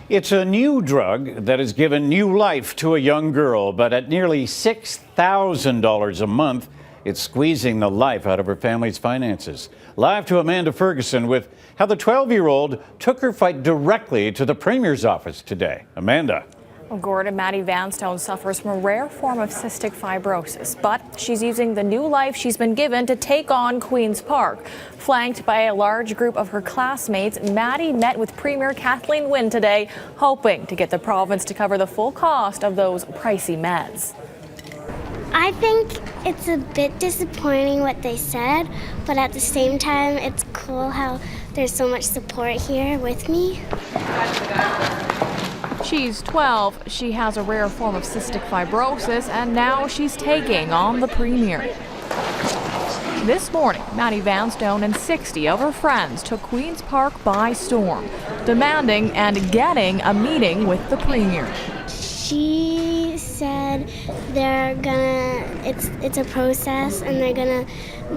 It's a new drug that has given new life to a young girl, but at nearly $6,000 a month, it's squeezing the life out of her family's finances. Live to Amanda Ferguson with how the 12-year-old took her fight directly to the Premier's office today. Amanda. Gordon, Madi Vanstone suffers from a rare form of cystic fibrosis, but she's using the new life she's been given to take on Queen's Park. Flanked by a large group of her classmates, Madi met with Premier Kathleen Wynne today, hoping to get the province to cover the full cost of those pricey meds. I think it's a bit disappointing what they said, but at the same time, it's cool how there's so much support here with me. She's 12, she has a rare form of cystic fibrosis, and now she's taking on the Premier. This morning, Madi Vanstone and 60 of her friends took Queen's Park by storm, demanding and getting a meeting with the Premier. She said it's a process and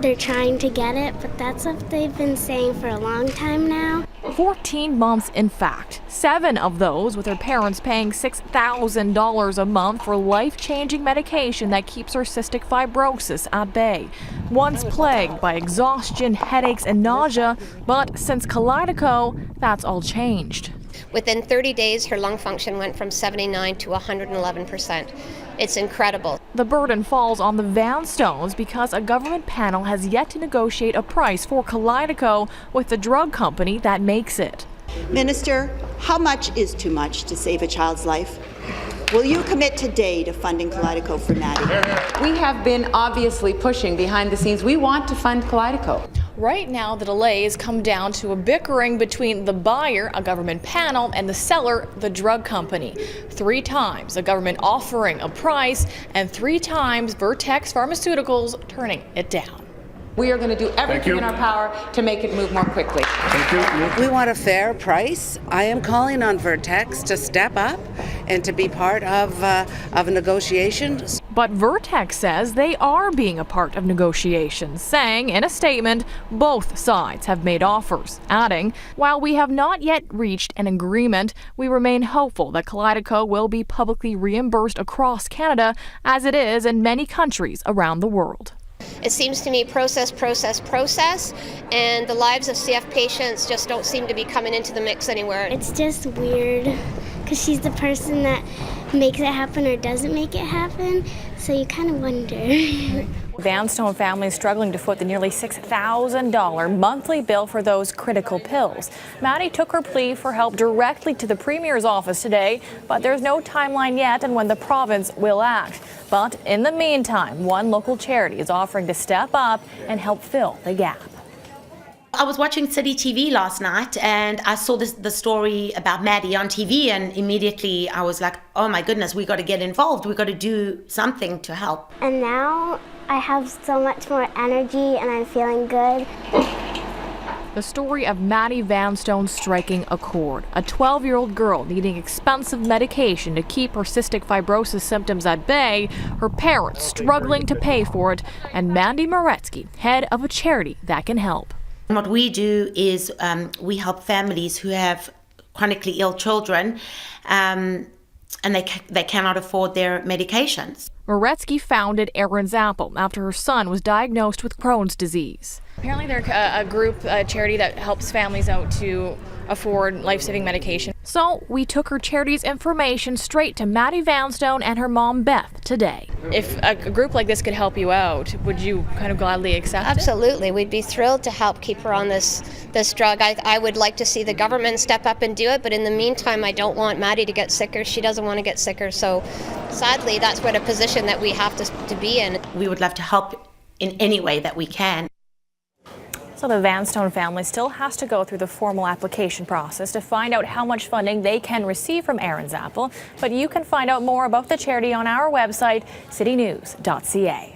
they're trying to get it, but that's what they've been saying for a long time now. 14 months, in fact. 7 of those with her parents paying $6,000 a month for life-changing medication that keeps her cystic fibrosis at bay. Once plagued by exhaustion, headaches, and nausea, but since Kalydeco, that's all changed. Within 30 days, her lung function went from 79 to 111%. It's incredible. The burden falls on the Vanstones because a government panel has yet to negotiate a price for Kalydeco with the drug company that makes it. Minister, how much is too much to save a child's life? Will you commit today to funding Kalydeco for Madi? We have been obviously pushing behind the scenes. We want to fund Kalydeco. Right now, the delays come down to a bickering between the buyer, a government panel, and the seller, the drug company. 3 times the government offering a price, and 3 times Vertex Pharmaceuticals turning it down. We are going to do everything in our power to make it move more quickly. Thank you. We want a fair price. I am calling on Vertex to step up and to be part of negotiations. But Vertex says they are being a part of negotiations, saying in a statement both sides have made offers, adding, while we have not yet reached an agreement, we remain hopeful that Kalydeco will be publicly reimbursed across Canada as it is in many countries around the world. It seems to me process, and the lives of CF patients just don't seem to be coming into the mix anywhere. It's just weird because she's the person that makes it happen or doesn't make it happen, so you kind of wonder. Vanstone family is struggling to foot the nearly $6,000 monthly bill for those critical pills. Madi took her plea for help directly to the Premier's office today, but there's no timeline yet on when the province will act. But in the meantime, one local charity is offering to step up and help fill the gap. I was watching City TV last night and I saw the story about Madi on TV, and immediately I was like, oh my goodness, we got to get involved. We got to do something to help. And now I have so much more energy and I'm feeling good. The story of Madi Vanstone striking a chord. A 12-year-old girl needing expensive medication to keep her cystic fibrosis symptoms at bay, her parents struggling to pay for it, and Mandy Moretsky, head of a charity that can help. What we do is we help families who have chronically ill children and they cannot afford their medications. Moretsky founded Aaron's Apple after her son was diagnosed with Crohn's disease. Apparently they're a charity that helps families out to afford life-saving medication. So we took her charity's information straight to Madi Vanstone and her mom Beth today. If a group like this could help you out, would you kind of gladly accept it? Absolutely. We'd be thrilled to help keep her on this drug. I would like to see the government step up and do it, but in the meantime, I don't want Madi to get sicker. She doesn't want to get sicker. So sadly, that's what a position that we have to be in. We would love to help in any way that we can. So the Vanstone family still has to go through the formal application process to find out how much funding they can receive from Aaron's Apple. But you can find out more about the charity on our website, citynews.ca.